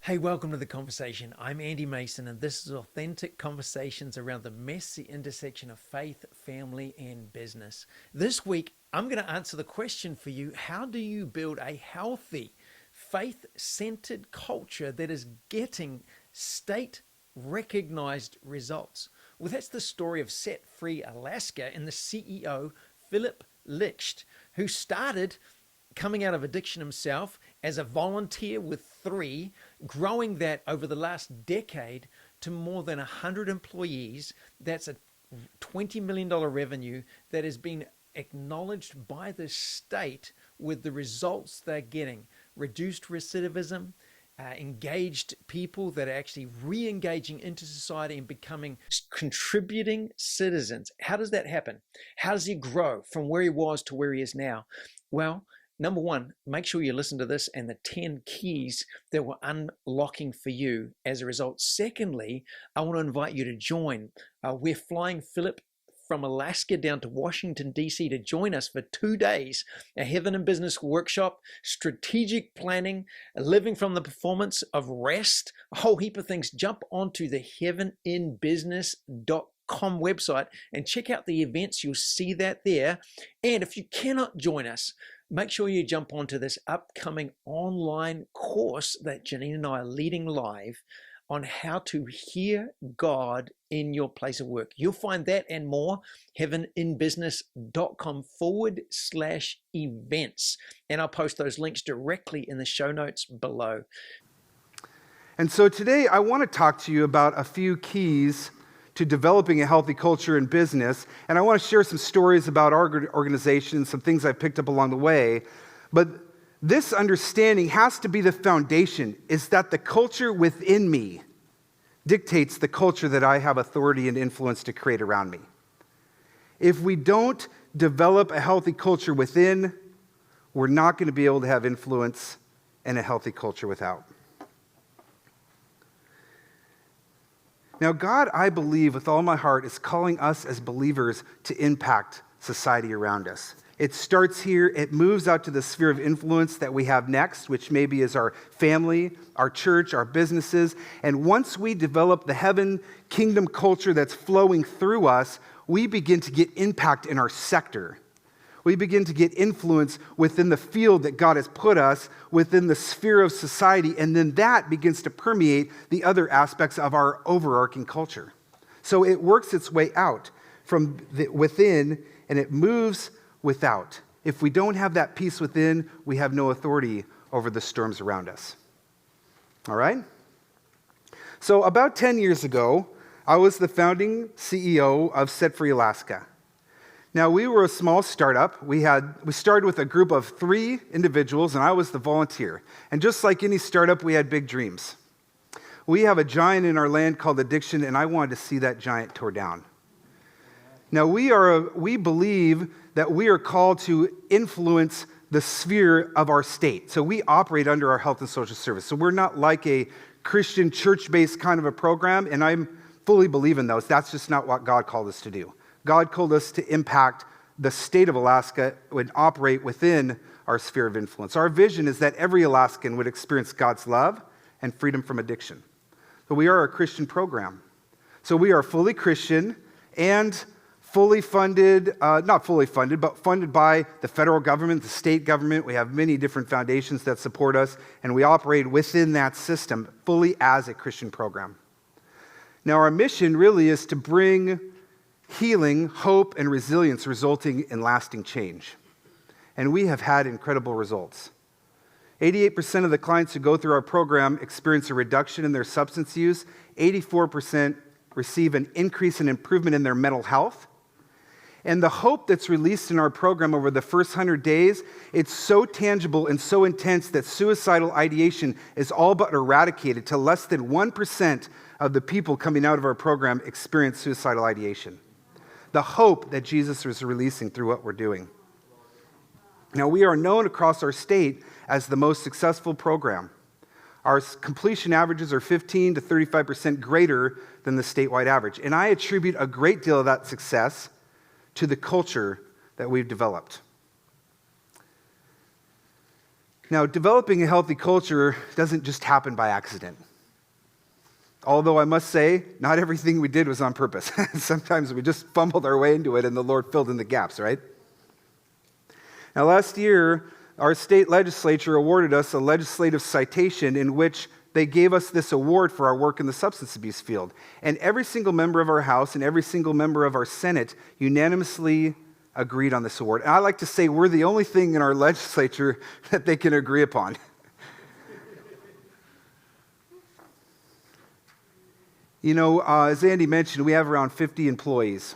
Hey, welcome to The Conversation. I'm Andy Mason, and this is authentic conversations around the messy intersection of faith, family, and business. This week, I'm going to answer the question for you: how do you build a healthy, faith centered culture that is getting state recognized results? Well, that's the story of Set Free Alaska and the CEO, Philip Licht, who started coming out of addiction himself as a volunteer with three, growing that over the last decade to more than 100 employees. That's a $20 million revenue that has been acknowledged by the state with the results they're getting: reduced recidivism, engaged people that are actually re-engaging into society and becoming contributing citizens. How does that happen? How does he grow from where he was to where he is now? Well, number one, make sure you listen to this and the 10 keys that we're unlocking for you as a result. Secondly, I want to invite you to join. We're flying Philip from Alaska down to Washington, D.C. to join us for 2 days, a Heaven in Business workshop, strategic planning, living from the performance of rest, a whole heap of things. Jump onto the heaveninbusiness.com website and check out the events. You'll see that there. And if you cannot join us, make sure you jump onto this upcoming online course that Janine and I are leading live on how to hear God in your place of work. You'll find that and more, heaveninbusiness.com/events. And I'll post those links directly in the show notes below. And so today I want to talk to you about a few keys to developing a healthy culture in business. And I want to share some stories about our organization, some things I've picked up along the way. But this understanding has to be the foundation, is that the culture within me dictates the culture that I have authority and influence to create around me. If we don't develop a healthy culture within, we're not going to be able to have influence and a healthy culture without. Now, God, I believe with all my heart, is calling us as believers to impact society around us. It starts here, it moves out to the sphere of influence that we have next, which maybe is our family, our church, our businesses. And once we develop the heaven kingdom culture that's flowing through us, we begin to get impact in our sector. We begin to get influence within the field that God has put us, within the sphere of society, and then that begins to permeate the other aspects of our overarching culture. So it works its way out from within, and it moves without. If we don't have that peace within, we have no authority over the storms around us. All right? So about 10 years ago, I was the founding CEO of Set Free Alaska. Now, we were a small startup. We started with a group of 3 individuals, and I was the volunteer. And just like any startup, we had big dreams. We have a giant in our land called addiction, and I wanted to see that giant tore down. Now, we believe that we are called to influence the sphere of our state. So we operate under our health and social service. So we're not like a Christian church-based kind of a program, and I fully believe in those. That's just not what God called us to do. God called us to impact the state of Alaska and operate within our sphere of influence. Our vision is that every Alaskan would experience God's love and freedom from addiction. So we are a Christian program. So we are fully Christian and fully funded, not fully funded, but funded by the federal government, the state government. We have many different foundations that support us, and we operate within that system fully as a Christian program. Now, our mission really is to bring healing, hope, and resilience resulting in lasting change. And we have had incredible results. 88% of the clients who go through our program experience a reduction in their substance use. 84% receive an increase in improvement in their mental health. And the hope that's released in our program over the first 100 days, it's so tangible and so intense that suicidal ideation is all but eradicated. To less than 1% of the people coming out of our program experience suicidal ideation. The hope that Jesus is releasing through what we're doing. Now, we are known across our state as the most successful program. Our completion averages are 15 to 35% greater than the statewide average. And I attribute a great deal of that success to the culture that we've developed. Now, developing a healthy culture doesn't just happen by accident. Although I must say, not everything we did was on purpose. Sometimes we just fumbled our way into it and the Lord filled in the gaps, right? Now, last year, our state legislature awarded us a legislative citation in which they gave us this award for our work in the substance abuse field. And every single member of our House and every single member of our Senate unanimously agreed on this award. And I like to say we're the only thing in our legislature that they can agree upon. You know, as Andy mentioned, we have around 50 employees.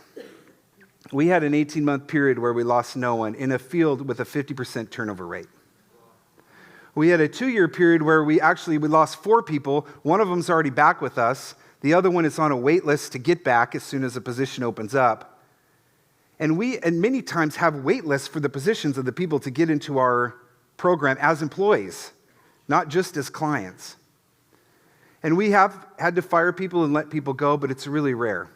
We had an 18-month period where we lost no one in a field with a 50% turnover rate. We had a 2-year period where we lost 4 people. One of them's already back with us. The other one is on a wait list to get back as soon as a position opens up. And we many times have wait lists for the positions of the people to get into our program as employees, not just as clients. And we have had to fire people and let people go, but it's really rare.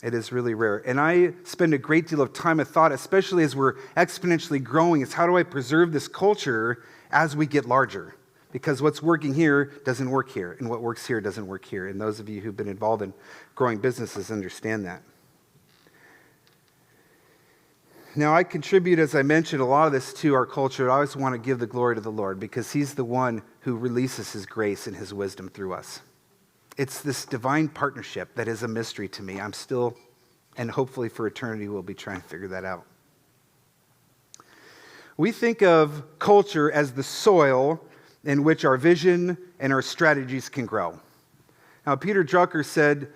It is really rare. And I spend a great deal of time and thought, especially as we're exponentially growing, is how do I preserve this culture as we get larger? Because what's working here doesn't work here, and what works here doesn't work here. And those of you who've been involved in growing businesses understand that. Now, I contribute, as I mentioned, a lot of this to our culture. I always want to give the glory to the Lord because He's the one who releases His grace and His wisdom through us. It's this divine partnership that is a mystery to me. I'm still, and hopefully for eternity, we'll be trying to figure that out. We think of culture as the soil in which our vision and our strategies can grow. Now, Peter Drucker said,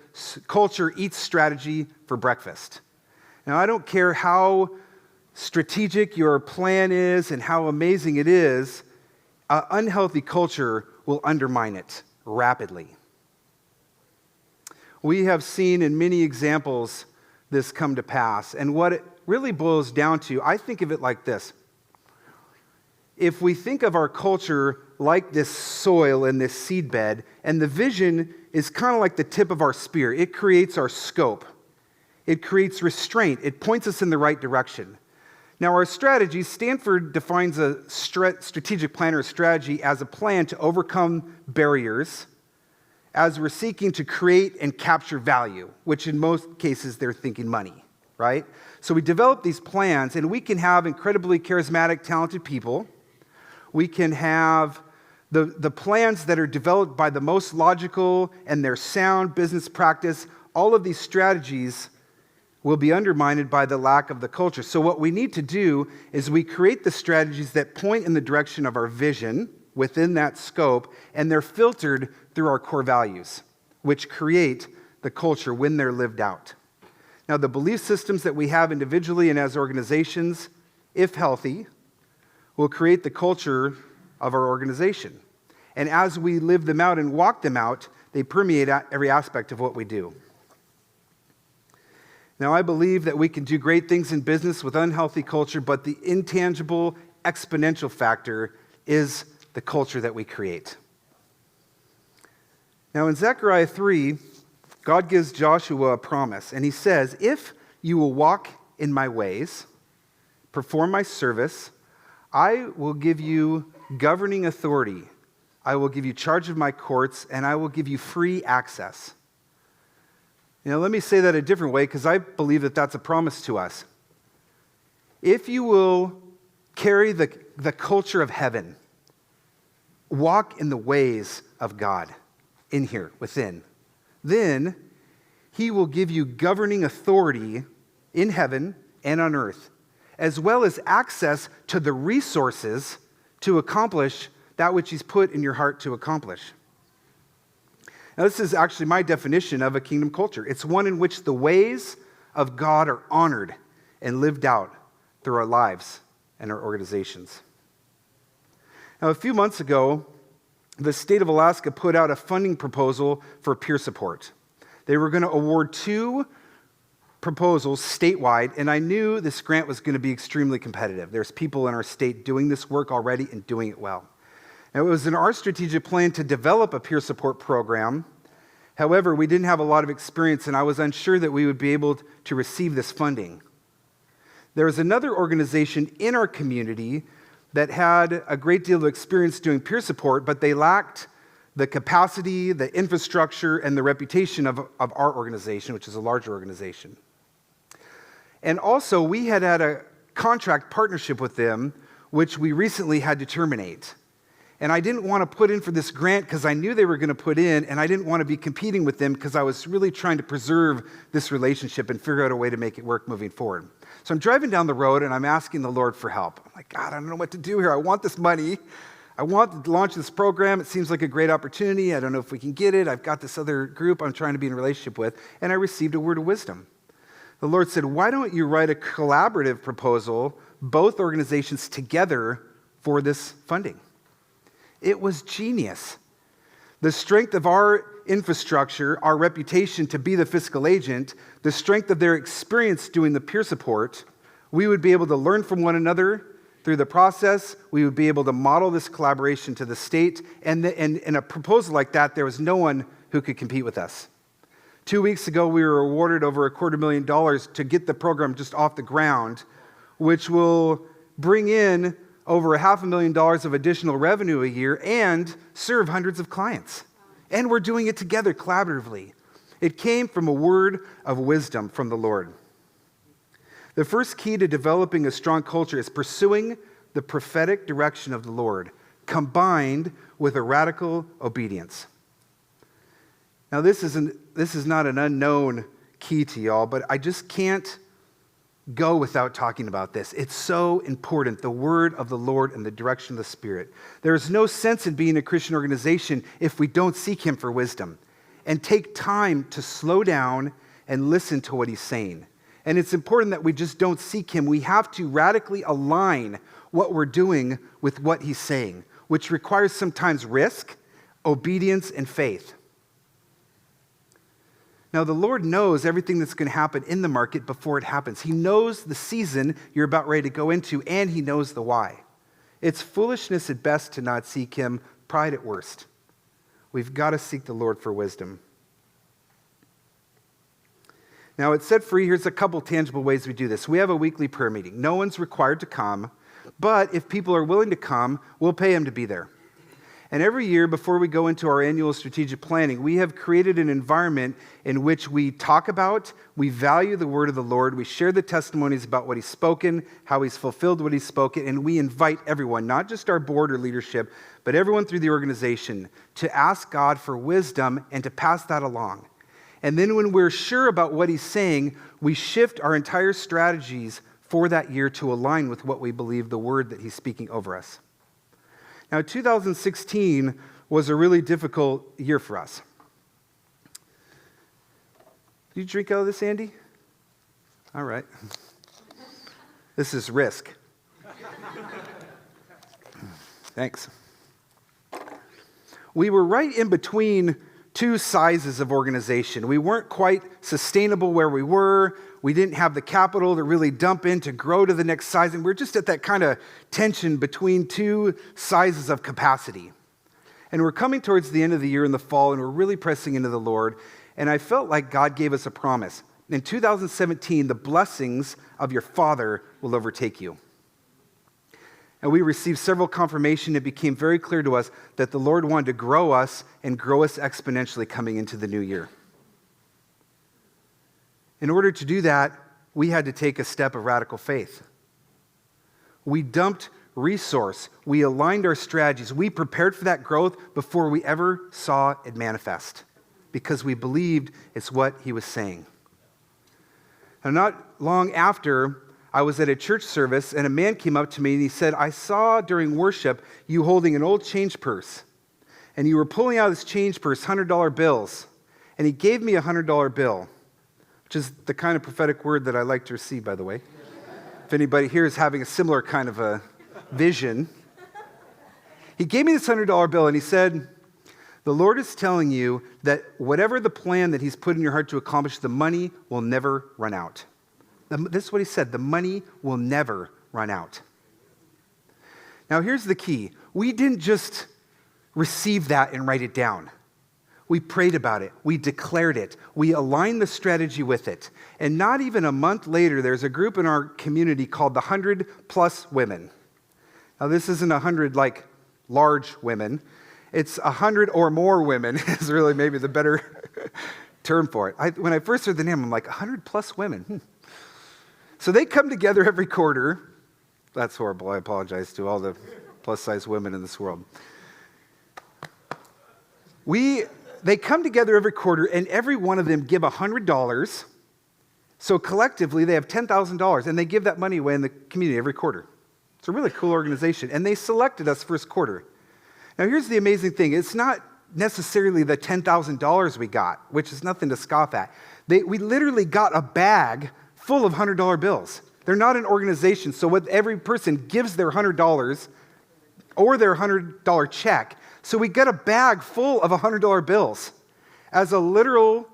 culture eats strategy for breakfast. Now, I don't care how strategic your plan is and how amazing it is, an unhealthy culture will undermine it rapidly. We have seen in many examples this come to pass. And what it really boils down to, I think of it like this. If we think of our culture like this soil and this seed bed, and the vision is kind of like the tip of our spear, it creates our scope. It creates restraint. It points us in the right direction. Now, our strategies, Stanford defines a strategic plan or strategy as a plan to overcome barriers as we're seeking to create and capture value, which in most cases they're thinking money, right? So we develop these plans, and we can have incredibly charismatic, talented people. We can have the plans that are developed by the most logical and their sound business practice. All of these strategies will be undermined by the lack of the culture. So what we need to do is we create the strategies that point in the direction of our vision within that scope, and they're filtered through our core values, which create the culture when they're lived out. Now, the belief systems that we have individually and as organizations, if healthy, will create the culture of our organization. And as we live them out and walk them out, they permeate every aspect of what we do. Now, I believe that we can do great things in business with unhealthy culture, but the intangible, exponential factor is the culture that we create. Now, in Zechariah 3, God gives Joshua a promise, and He says, if you will walk in my ways, perform my service, I will give you governing authority. I will give you charge of my courts, and I will give you free access. Let me say that a different way, because I believe that that's a promise to us. If you will carry the culture of heaven, walk in the ways of God in here, within, then He will give you governing authority in heaven and on earth, as well as access to the resources to accomplish that which He's put in your heart to accomplish. Now, this is actually my definition of a kingdom culture. It's one in which the ways of God are honored and lived out through our lives and our organizations. Now, a few months ago, the state of Alaska put out a funding proposal for peer support. They were going to award 2 proposals statewide, and I knew this grant was going to be extremely competitive. There's people in our state doing this work already and doing it well. Now, it was in our strategic plan to develop a peer support program. However, we didn't have a lot of experience, and I was unsure that we would be able to receive this funding. There was another organization in our community that had a great deal of experience doing peer support, but they lacked the capacity, the infrastructure, and the reputation of our organization, which is a larger organization. And also, we had a contract partnership with them, which we recently had to terminate. And I didn't want to put in for this grant because I knew they were going to put in, and I didn't want to be competing with them because I was really trying to preserve this relationship and figure out a way to make it work moving forward. So I'm driving down the road, and I'm asking the Lord for help. I'm like, God, I don't know what to do here. I want this money. I want to launch this program. It seems like a great opportunity. I don't know if we can get it. I've got this other group I'm trying to be in a relationship with. And I received a word of wisdom. The Lord said, why don't you write a collaborative proposal, both organizations together, for this funding? It was genius. The strength of our infrastructure, our reputation to be the fiscal agent, the strength of their experience doing the peer support, we would be able to learn from one another through the process. We would be able to model this collaboration to the state. And in a proposal like that, there was no one who could compete with us. 2 weeks ago, we were awarded over $250,000 to get the program just off the ground, which will bring in over $500,000 of additional revenue a year and serve hundreds of clients. And we're doing it together collaboratively. It came from a word of wisdom from the Lord. The first key to developing a strong culture is pursuing the prophetic direction of the Lord, combined with a radical obedience. Now, this is not an unknown key to y'all, but I just can't go without talking about this. It's so important, the word of the Lord and the direction of the Spirit. There is no sense in being a Christian organization if we don't seek Him for wisdom and take time to slow down and listen to what He's saying. And it's important that we just don't seek Him. We have to radically align what we're doing with what He's saying, which requires sometimes risk, obedience, and faith. Now, the Lord knows everything that's going to happen in the market before it happens. He knows the season you're about ready to go into, and He knows the why. It's foolishness at best to not seek Him, pride at worst. We've got to seek the Lord for wisdom. Now, it's set free. Here's a couple tangible ways we do this. We have a weekly prayer meeting. No one's required to come, but if people are willing to come, we'll pay them to be there. And every year, before we go into our annual strategic planning, we have created an environment in which we talk about, we value the word of the Lord, we share the testimonies about what He's spoken, how He's fulfilled what He's spoken, and we invite everyone, not just our board or leadership, but everyone through the organization, to ask God for wisdom and to pass that along. And then when we're sure about what He's saying, we shift our entire strategies for that year to align with what we believe the word that He's speaking over us. Now, 2016 was a really difficult year for us. Did you drink out of this, Andy? All right. This is risk. Thanks. We were right in between two sizes of organization. We weren't quite sustainable where we were. We didn't have the capital to really dump in to grow to the next size. And we're just at that kind of tension between two sizes of capacity. And we're coming towards the end of the year in the fall, and we're really pressing into the Lord. And I felt like God gave us a promise. In 2017, the blessings of your Father will overtake you. And we received several confirmations. It became very clear to us that the Lord wanted to grow us and grow us exponentially coming into the new year. In order to do that, we had to take a step of radical faith. We dumped resource. We aligned our strategies. We prepared for that growth before we ever saw it manifest because we believed it's what He was saying. And not long after, I was at a church service and a man came up to me and he said, I saw during worship you holding an old change purse and you were pulling out this change purse, $100 bills. And he gave me a $100 bill, which is the kind of prophetic word that I like to receive, by the way. If anybody here is having a similar kind of a vision. He gave me this $100 bill and he said, the Lord is telling you that whatever the plan that He's put in your heart to accomplish, the money will never run out. This is what He said, the money will never run out. Now here's the key. We didn't just receive that and write it down. We prayed about it. We declared it. We aligned the strategy with it. And not even a month later, there's a group in our community called the 100+ Women. Now, this isn't 100 like large women. It's 100 or more women is really maybe the better term for it. When I first heard the name, I'm like, 100 plus women. So they come together every quarter. That's horrible. I apologize to all the plus-size women in this world. They come together every quarter, and every one of them give $100. So collectively, they have $10,000, and they give that money away in the community every quarter. It's a really cool organization, and they selected us first quarter. Now, here's the amazing thing. It's not necessarily the $10,000 we got, which is nothing to scoff at. We literally got a bag full of $100 bills. They're not an organization, so what every person gives their $100 or their $100 check. So we get a bag full of $100 bills as a literal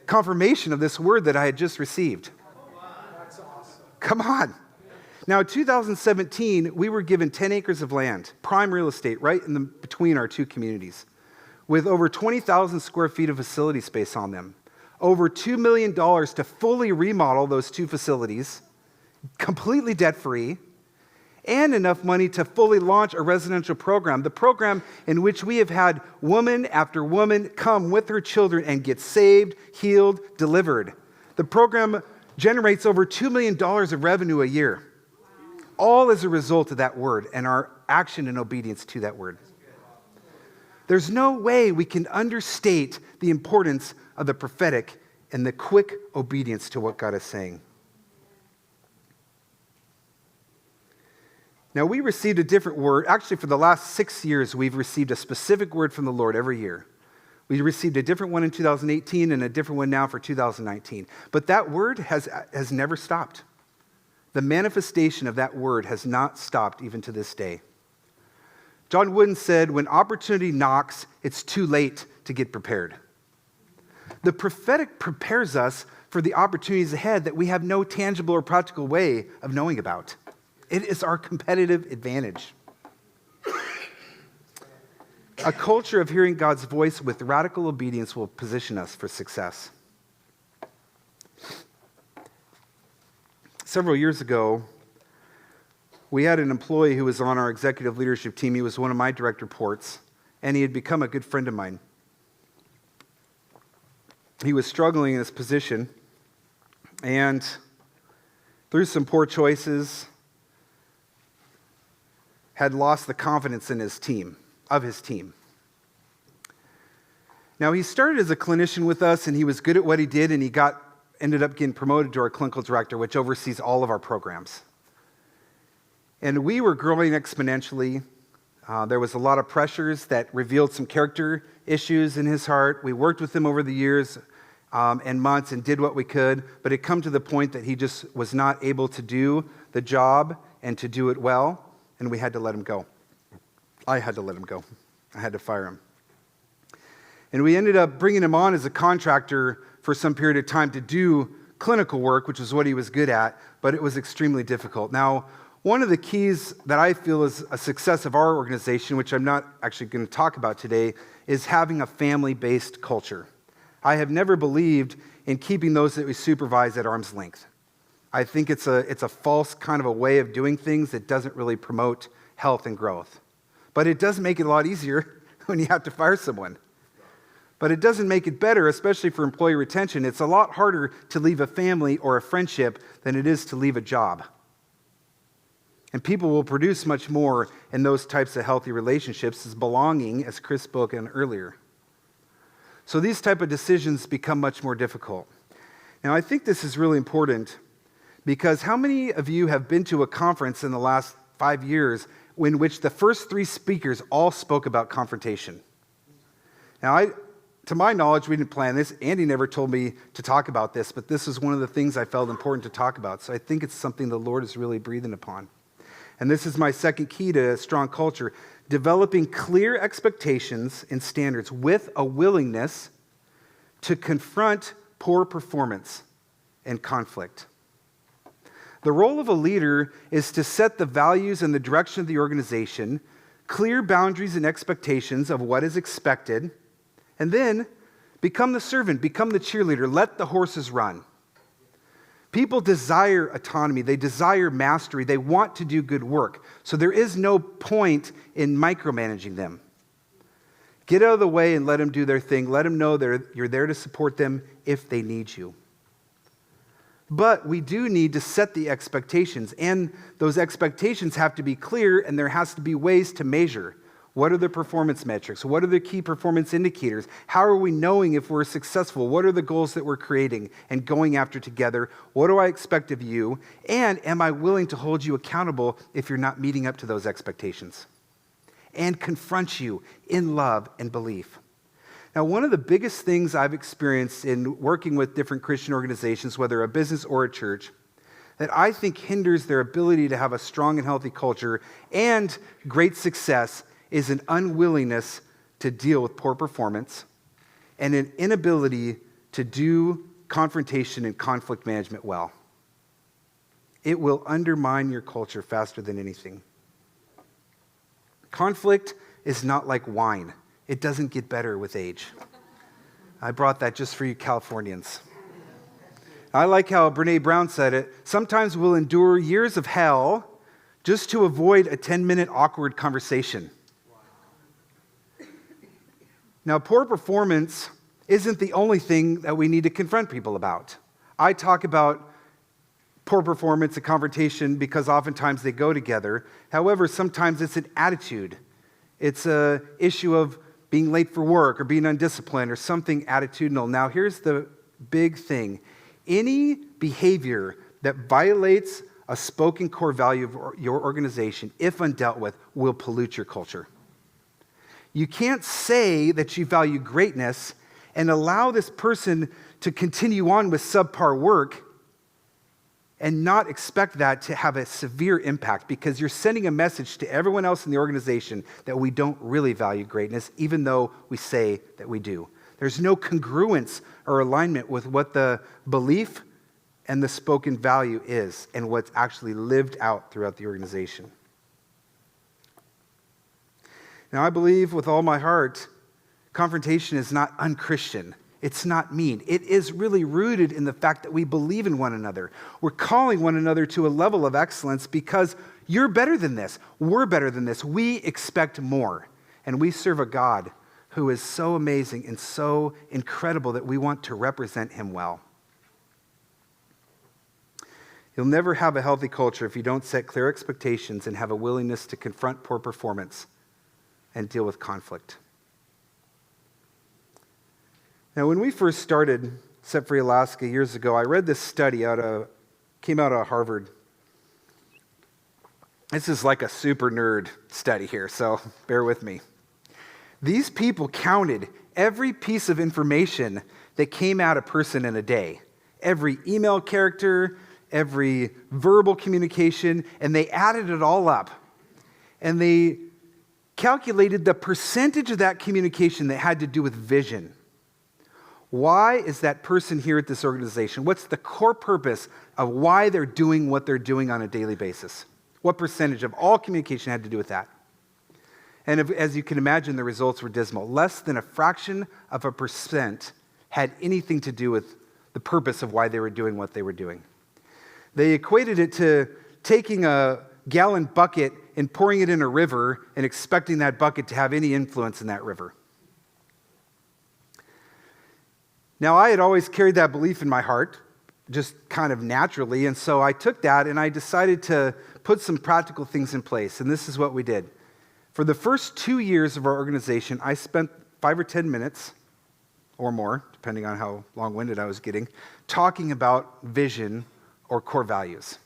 confirmation of this word that I had just received. That's awesome. Come on. Now, in 2017, we were given 10 acres of land, prime real estate, right between our two communities, with over 20,000 square feet of facility space on them, over $2 million to fully remodel those two facilities, completely debt-free, and enough money to fully launch a residential program, the program in which we have had woman after woman come with her children and get saved, healed, delivered. The program generates over $2 million of revenue a year, all as a result of that word and our action and obedience to that word. There's no way we can understate the importance of the prophetic and the quick obedience to what God is saying. Now, we received a different word. Actually, for the last 6 years, we've received a specific word from the Lord every year. We received a different one in 2018 and a different one now for 2019. But that word has never stopped. The manifestation of that word has not stopped even to this day. John Wooden said, when opportunity knocks, it's too late to get prepared. The prophetic prepares us for the opportunities ahead that we have no tangible or practical way of knowing about. It is our competitive advantage. A culture of hearing God's voice with radical obedience will position us for success. Several years ago, we had an employee who was on our executive leadership team. He was one of my direct reports, and he had become a good friend of mine. He was struggling in his position, and through some poor choices, had lost the confidence in his team. Now, he started as a clinician with us, and he was good at what he did, and he ended up getting promoted to our clinical director, which oversees all of our programs. And we were growing exponentially. There was a lot of pressures that revealed some character issues in his heart. We worked with him over the years and months and did what we could, but it come to the point that he just was not able to do the job and to do it well, and we had to let him go. I had to let him go. I had to fire him. And we ended up bringing him on as a contractor for some period of time to do clinical work, which is what he was good at, but it was extremely difficult. Now, one of the keys that I feel is a success of our organization, which I'm not actually going to talk about today, is having a family-based culture. I have never believed in keeping those that we supervise at arm's length. I think it's a false kind of a way of doing things that doesn't really promote health and growth. But it does make it a lot easier when you have to fire someone. But it doesn't make it better, especially for employee retention. It's a lot harder to leave a family or a friendship than it is to leave a job. And people will produce much more in those types of healthy relationships as belonging, as Chris spoke on earlier. So these type of decisions become much more difficult. Now, I think this is really important because how many of you have been to a conference in the last 5 years in which the first 3 speakers all spoke about confrontation? Now, to my knowledge, we didn't plan this. Andy never told me to talk about this, but this is one of the things I felt important to talk about. So I think it's something the Lord is really breathing upon. And this is my second key to a strong culture: developing clear expectations and standards with a willingness to confront poor performance and conflict. The role of a leader is to set the values and the direction of the organization, clear boundaries and expectations of what is expected, and then become the servant, become the cheerleader, let the horses run. People desire autonomy. They desire mastery. They want to do good work. So there is no point in micromanaging them. Get out of the way and let them do their thing. Let them know you're there to support them if they need you. But we do need to set the expectations, and those expectations have to be clear, and there has to be ways to measure. What are the performance metrics? What are the key performance indicators? How are we knowing if we're successful? What are the goals that we're creating and going after together? What do I expect of you? And am I willing to hold you accountable if you're not meeting up to those expectations? And confront you in love and belief. Now, one of the biggest things I've experienced in working with different Christian organizations, whether a business or a church, that I think hinders their ability to have a strong and healthy culture and great success is an unwillingness to deal with poor performance and an inability to do confrontation and conflict management well. It will undermine your culture faster than anything. Conflict is not like wine. It doesn't get better with age. I brought that just for you Californians. I like how Brene Brown said it. Sometimes we'll endure years of hell just to avoid a 10-minute awkward conversation. Now, poor performance isn't the only thing that we need to confront people about. I talk about poor performance and confrontation because oftentimes they go together. However, sometimes it's an attitude. It's an issue of being late for work or being undisciplined or something attitudinal. Now, here's the big thing. Any behavior that violates a spoken core value of your organization, if undealt with, will pollute your culture. You can't say that you value greatness and allow this person to continue on with subpar work and not expect that to have a severe impact, because you're sending a message to everyone else in the organization that we don't really value greatness, even though we say that we do. There's no congruence or alignment with what the belief and the spoken value is and what's actually lived out throughout the organization. Now, I believe with all my heart, confrontation is not unchristian. It's not mean. It is really rooted in the fact that we believe in one another. We're calling one another to a level of excellence because you're better than this. We're better than this. We expect more. And we serve a God who is so amazing and so incredible that we want to represent him well. You'll never have a healthy culture if you don't set clear expectations and have a willingness to confront poor performance and deal with conflict. Now, when we first started Set Free Alaska years ago, I read this study came out of Harvard. This is like a super nerd study here, so bear with me. These people counted every piece of information that came at a person in a day, every email character, every verbal communication, and they added it all up. And they calculated the percentage of that communication that had to do with vision. Why is that person here at this organization? What's the core purpose of why they're doing what they're doing on a daily basis? What percentage of all communication had to do with that? And as you can imagine, the results were dismal. Less than a fraction of a percent had anything to do with the purpose of why they were doing what they were doing. They equated it to taking a gallon bucket and pouring it in a river and expecting that bucket to have any influence in that river. Now, I had always carried that belief in my heart, just kind of naturally, and so I took that and I decided to put some practical things in place, and this is what we did. For the first 2 years of our organization, I spent 5 or 10 minutes, or more, depending on how long-winded I was getting, talking about vision or core values.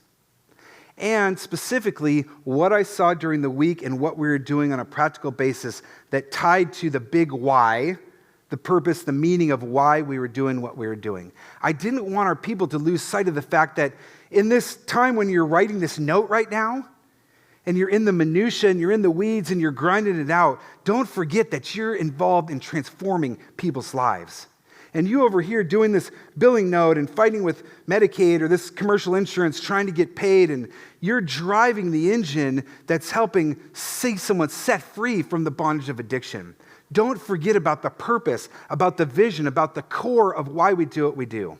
And specifically, what I saw during the week and what we were doing on a practical basis that tied to the big why, the purpose, the meaning of why we were doing what we were doing. I didn't want our people to lose sight of the fact that in this time when you're writing this note right now, and you're in the minutia and you're in the weeds and you're grinding it out, don't forget that you're involved in transforming people's lives. And you over here doing this billing note and fighting with Medicaid or this commercial insurance trying to get paid, and you're driving the engine that's helping see someone set free from the bondage of addiction. Don't forget about the purpose, about the vision, about the core of why we do what we do.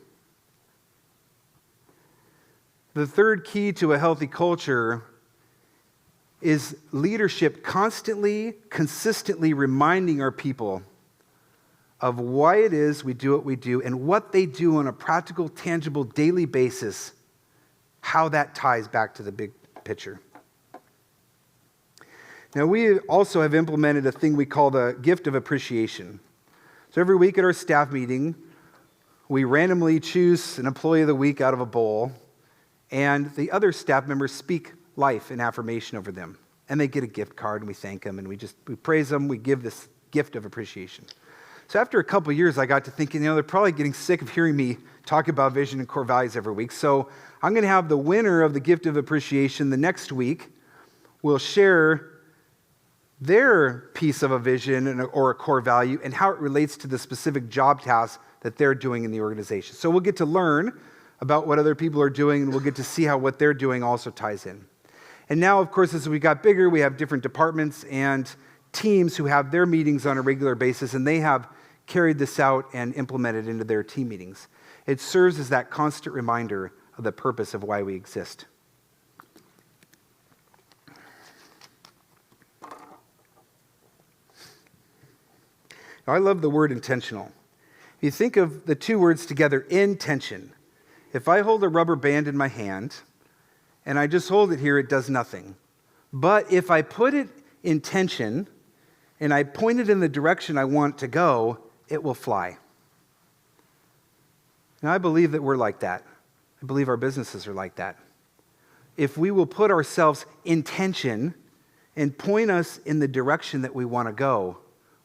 The third key to a healthy culture is leadership constantly, consistently reminding our people of why it is we do what we do and what they do on a practical, tangible, daily basis, how that ties back to the big picture. Now, we also have implemented a thing we call the gift of appreciation. So every week at our staff meeting, we randomly choose an employee of the week out of a bowl, and the other staff members speak life and affirmation over them. And they get a gift card, and we thank them, and we praise them. We give this gift of appreciation. So after a couple of years, I got to thinking, they're probably getting sick of hearing me talk about vision and core values every week. So I'm going to have the winner of the gift of appreciation the next week will share their piece of a vision or a core value and how it relates to the specific job task that they're doing in the organization. So we'll get to learn about what other people are doing, and we'll get to see how what they're doing also ties in. And now, of course, as we got bigger, we have different departments and teams who have their meetings on a regular basis, and they have carried this out and implemented into their team meetings. It serves as that constant reminder of the purpose of why we exist. Now, I love the word intentional. If you think of the two words together, intention. If I hold a rubber band in my hand and I just hold it here, it does nothing. But if I put it in tension and I point it in the direction I want to go, it will fly. And I believe that we're like that. I believe our businesses are like that. If we will put ourselves in tension and point us in the direction that we want to go,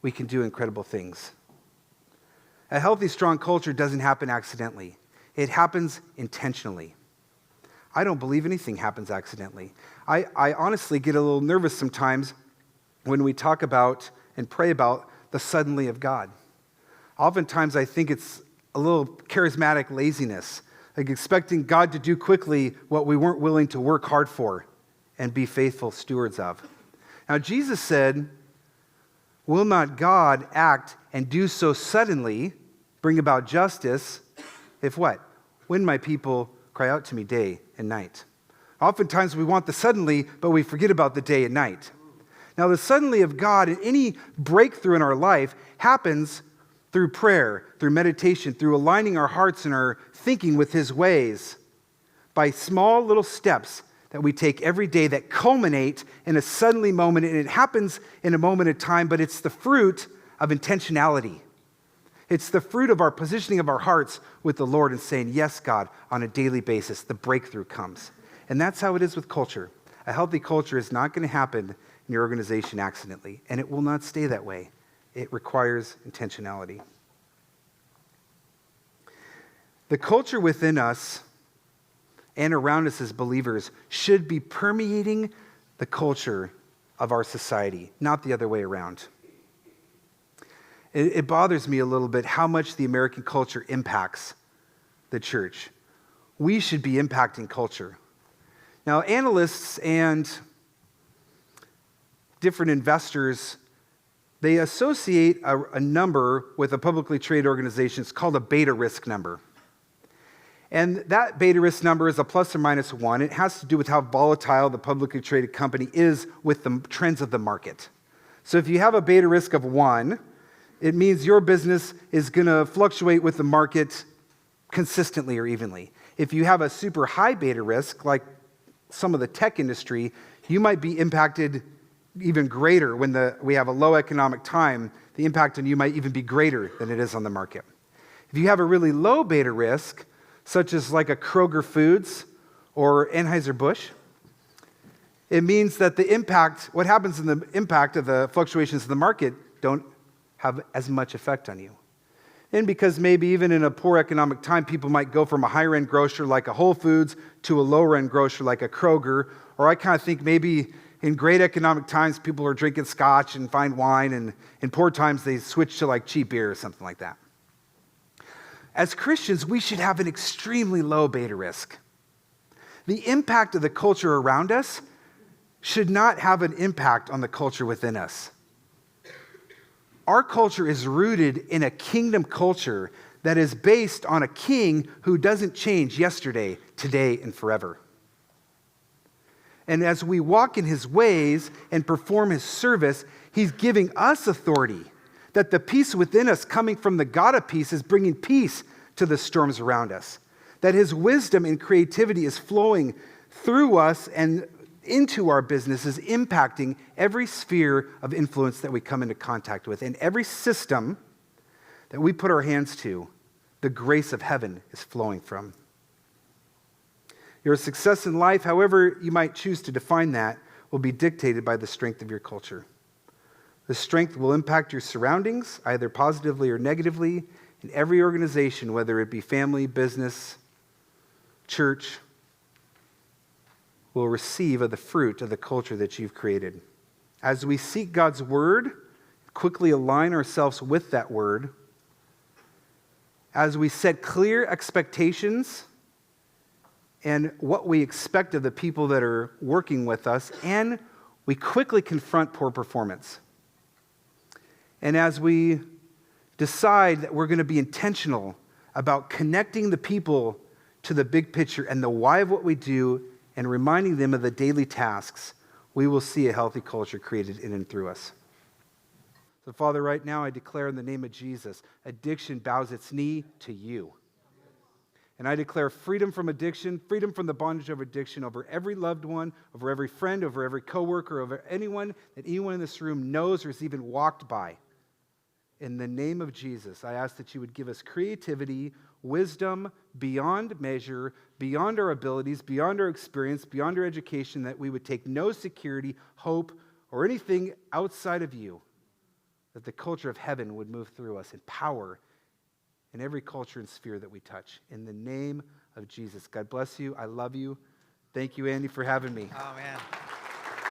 we can do incredible things. A healthy, strong culture doesn't happen accidentally. It happens intentionally. I don't believe anything happens accidentally. I honestly get a little nervous sometimes when we talk about and pray about the suddenly of God. Oftentimes I think it's a little charismatic laziness, like expecting God to do quickly what we weren't willing to work hard for and be faithful stewards of. Now, Jesus said, will not God act and do so suddenly, bring about justice, if what? When my people cry out to me day and night. Oftentimes we want the suddenly, but we forget about the day and night. Now, the suddenly of God and any breakthrough in our life happens through prayer, through meditation, through aligning our hearts and our thinking with His ways, by small little steps that we take every day that culminate in a suddenly moment, and it happens in a moment of time, but it's the fruit of intentionality. It's the fruit of our positioning of our hearts with the Lord and saying, yes, God, on a daily basis, the breakthrough comes. And that's how it is with culture. A healthy culture is not going to happen in your organization accidentally, and it will not stay that way. It requires intentionality. The culture within us and around us as believers should be permeating the culture of our society, not the other way around. It bothers me a little bit how much the American culture impacts the church. We should be impacting culture. Now, analysts and different investors, they associate a number with a publicly traded organization. It's called a beta risk number. And that beta risk number is a plus or minus 1. It has to do with how volatile the publicly traded company is with the trends of the market. So if you have a beta risk of 1, it means your business is going to fluctuate with the market consistently or evenly. If you have a super high beta risk, like some of the tech industry, you might be impacted even greater when we have a low economic time. The impact on you might even be greater than it is on the market. If you have a really low beta risk, such as like a Kroger Foods or Anheuser-Busch, it means that the impact, what happens in the impact of the fluctuations in the market don't have as much effect on you. And because maybe even in a poor economic time, people might go from a higher-end grocer like a Whole Foods to a lower-end grocer like a Kroger, or I kind of think maybe in great economic times, people are drinking scotch and fine wine, and in poor times, they switch to like cheap beer or something like that. As Christians, we should have an extremely low beta risk. The impact of the culture around us should not have an impact on the culture within us. Our culture is rooted in a kingdom culture that is based on a king who doesn't change yesterday, today, and forever. And as we walk in his ways and perform his service, he's giving us authority, that the peace within us coming from the God of peace is bringing peace to the storms around us, that his wisdom and creativity is flowing through us and into our businesses, impacting every sphere of influence that we come into contact with. And every system that we put our hands to, the grace of heaven is flowing from. Your success in life, however you might choose to define that, will be dictated by the strength of your culture. The strength will impact your surroundings, either positively or negatively, in every organization, whether it be family, business, church, will receive of the fruit of the culture that you've created. As we seek God's word, quickly align ourselves with that word, as we set clear expectations and what we expect of the people that are working with us, and we quickly confront poor performance. And as we decide that we're going to be intentional about connecting the people to the big picture and the why of what we do and reminding them of the daily tasks, we will see a healthy culture created in and through us. So, Father, right now I declare in the name of Jesus, addiction bows its knee to you. And I declare freedom from addiction, freedom from the bondage of addiction over every loved one, over every friend, over every coworker, over anyone that anyone in this room knows or has even walked by. In the name of Jesus, I ask that you would give us creativity, wisdom beyond measure, beyond our abilities, beyond our experience, beyond our education, that we would take no security, hope, or anything outside of you, that the culture of heaven would move through us in power in every culture and sphere that we touch. In the name of Jesus. God bless you. I love you. Thank you, Andy, for having me. Oh, man.